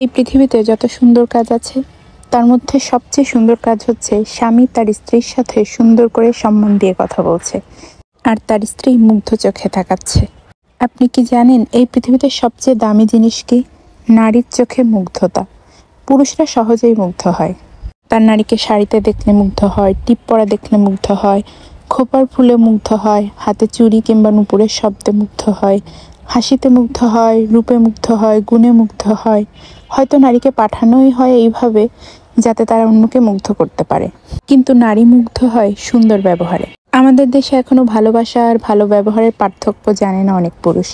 এই পৃথিবীতে যত সুন্দর কাজ আছে তার মধ্যে সবচেয়ে সুন্দর কাজ হচ্ছে স্বামী তার স্ত্রীর সাথে সুন্দর করে সম্মান দিয়ে কথা বলছে আর তার স্ত্রী মুগ্ধ চোখে তাকাচ্ছে। আপনি কি জানেন এই পৃথিবীতে সবচেয়ে দামি জিনিস কি? নারীর চোখে মুগ্ধতা। পুরুষরা সহজেই মুগ্ধ হয়, তার নারীকে শাড়িতে দেখলে মুগ্ধ হয়, টিপ পরা দেখলে মুগ্ধ হয়, খোপার ফুলে মুগ্ধ হয়, হাতে চুড়ি কিংবা নুপুরের শব্দে মুগ্ধ হয়, হাসিতে মুগ্ধ হয়, রূপে মুগ্ধ হয়, গুণে মুগ্ধ হয়। হয়তো নারীকে পাঠানোই হয় এইভাবে যাতে তারা অন্যকে মুগ্ধ করতে পারে, কিন্তু নারী মুগ্ধ হয় সুন্দর ব্যবহারে। আমাদের দেশে এখনো ভালোবাসা আর ভালো ব্যবহারের পার্থক্য জানে না অনেক পুরুষ।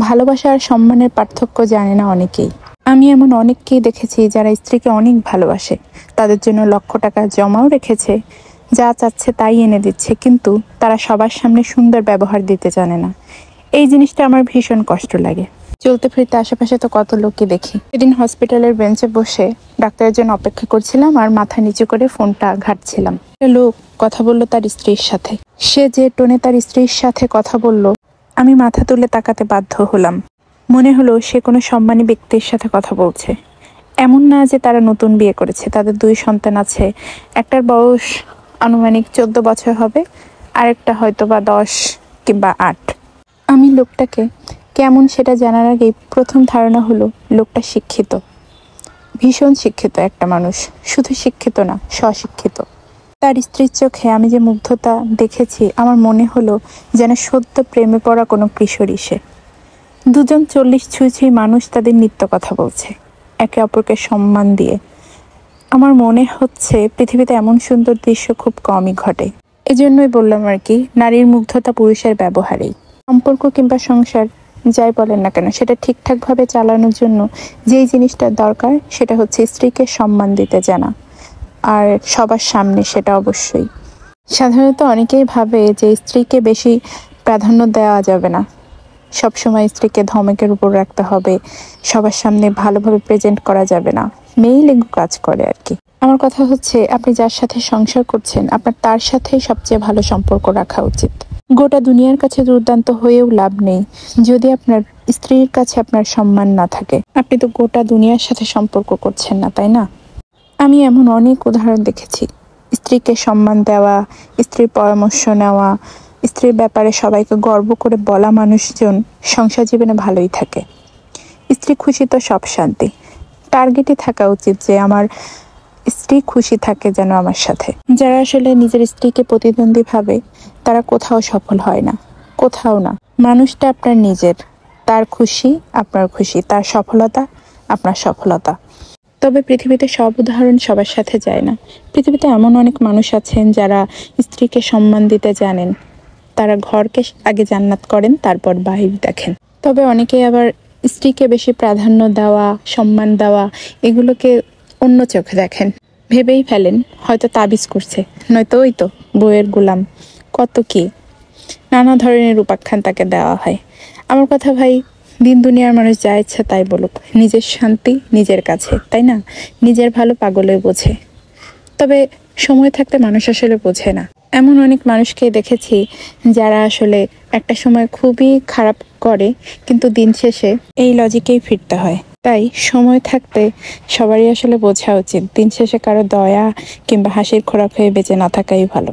ভালোবাসা আর সম্মানের পার্থক্য জানে না অনেকেই। আমি এমন অনেককেই দেখেছি যারা স্ত্রীকে অনেক ভালোবাসে, তাদের জন্য লক্ষ টাকা জমাও রেখেছে, যা চাচ্ছে তাই এনে দিচ্ছে, কিন্তু তারা সবার সামনে সুন্দর ব্যবহার দিতে জানে না। এই জিনিসটা আমার ভীষণ কষ্ট লাগে। চলতে ফিরতে আশেপাশে তো কত লোকই দেখি। সেদিন হসপিটালের বেঞ্চে বসে ডাক্তারের জন্য অপেক্ষা করছিলাম আর মাথা নিচু করে ফোনটা ঘাঁটছিলাম। একটা লোক কথা বলল তার স্ত্রীর সাথে। সে যে টোনে তার স্ত্রীর সাথে কথা বলল, আমি মাথা তুলে তাকাতে বাধ্য হলাম। মনে হলো সে কোনো সম্মানী ব্যক্তির সাথে কথা বলছে। এমন না যে তারা নতুন বিয়ে করেছে, তাদের 2 সন্তান আছে। একটার বয়স আনুমানিক 14 বছর হবে, আরেকটা হয়তো বা 10 কিংবা 8। আমি লোকটাকে কেমন সেটা জানার আগেই প্রথম ধারণা হলো লোকটা শিক্ষিত, ভীষণ শিক্ষিত একটা মানুষ। শুধু শিক্ষিত না, স্বশিক্ষিত। তার স্ত্রীর চোখে আমি যে মুগ্ধতা দেখেছি, আমার মনে হলো যেন সদ্য প্রেমে পড়া কোনো কিশোরী সে। দুজন 40 ছুঁই মানুষ তাদের নিত্য কথা বলছে, একে অপরকে সম্মান দিয়ে। আমার মনে হচ্ছে পৃথিবীতে এমন সুন্দর দৃশ্য খুব কমই ঘটে। এজন্যই বললাম আর কি, নারীর মুগ্ধতা পুরুষের ব্যবহারেই। সম্পর্ক কিংবা সংসার যাই বলেন না কেন, সেটা ঠিকঠাকভাবে চালানোর জন্য যেই জিনিসটা দরকার সেটা হচ্ছে স্ত্রীকে সম্মান দিতে জানা, আর সবার সামনে সেটা অবশ্যই। সাধারণত অনেকেই ভাবে যে স্ত্রীকে বেশি প্রাধান্য দেওয়া যাবে না, সবসময় স্ত্রীকে ধমকের উপর রাখতে হবে, সবার সামনে ভালোভাবে প্রেজেন্ট করা যাবে না। মেয়েই লেগু কাজ করে আর কি। আমার কথা হচ্ছে, আপনি যার সাথে সংসার করছেন আপনার তার সাথেই সবচেয়ে ভালো সম্পর্ক রাখা উচিত। গোটা দুনিয়ার কাছে দুর্দান্ত হয়েও লাভ নেই যদি আপনার স্ত্রীর কাছে আপনার সম্মান না থাকে। আপনি তো গোটা দুনিয়ার সাথে সম্পর্ক করছেন না, তাই না? আমি এমন অনেক উদাহরণ দেখেছি। স্ত্রীকে সম্মান দেওয়া, স্ত্রীর পরামর্শ নেওয়া, স্ত্রীর ব্যাপারে সবাইকে গর্ব করে বলা মানুষজন সংসার জীবনে ভালোই থাকে। স্ত্রী খুশি তো সব শান্তি। টার্গেটই থাকা উচিত যে আমার স্ত্রী খুশি থাকে যেন আমার সাথে। যারা আসলে নিজের স্ত্রীকে প্রতিদ্বন্দ্বী ভাবে তারা কোথাও সফল হয় না, কোথাও না। মানুষটা আপনার নিজের, তার খুশি আপনার খুশি, তার সফলতা আপনার সফলতা। তবে পৃথিবীতে সব উদাহরণ সবার সাথে যায় না। পৃথিবীতে এমন অনেক মানুষ আছেন যারা স্ত্রীকে সম্মান দিতে জানেন। তারা ঘরকে আগে জান্নাত করেন, তারপর বাহির দেখেন। তবে অনেকেই আবার স্ত্রীকে বেশি প্রাধান্য দেওয়া, সম্মান দেওয়া, এগুলোকে অন্য চোখে দেখেন। ভেবেই ফেলেন হয়তো তাবিজ করছে, নয়তো ওই তো বউয়ের গোলাম, কত কি নানা ধরনের উপাখ্যান তাকে দেওয়া হয়। আমার কথা ভাই, দিন দুনিয়ার মানুষ যা ইচ্ছা তাই বলুক, নিজের শান্তি নিজের কাছে, তাই না? নিজের ভালো পাগলে বোঝে। তবে সময় থাকতে মানুষ আসলে বোঝে না। এমন অনেক মানুষকে দেখেছি যারা আসলে একটা সময় খুবই খারাপ করে, কিন্তু দিন শেষে এই লজিকেই ফিরতে হয়। তাই সময় থাকতে সবারই আসলে বোঝা উচিত দিন শেষে কারো দয়া কিংবা হাসির খোরাক হয়ে বেঁচে না থাকাই ভালো।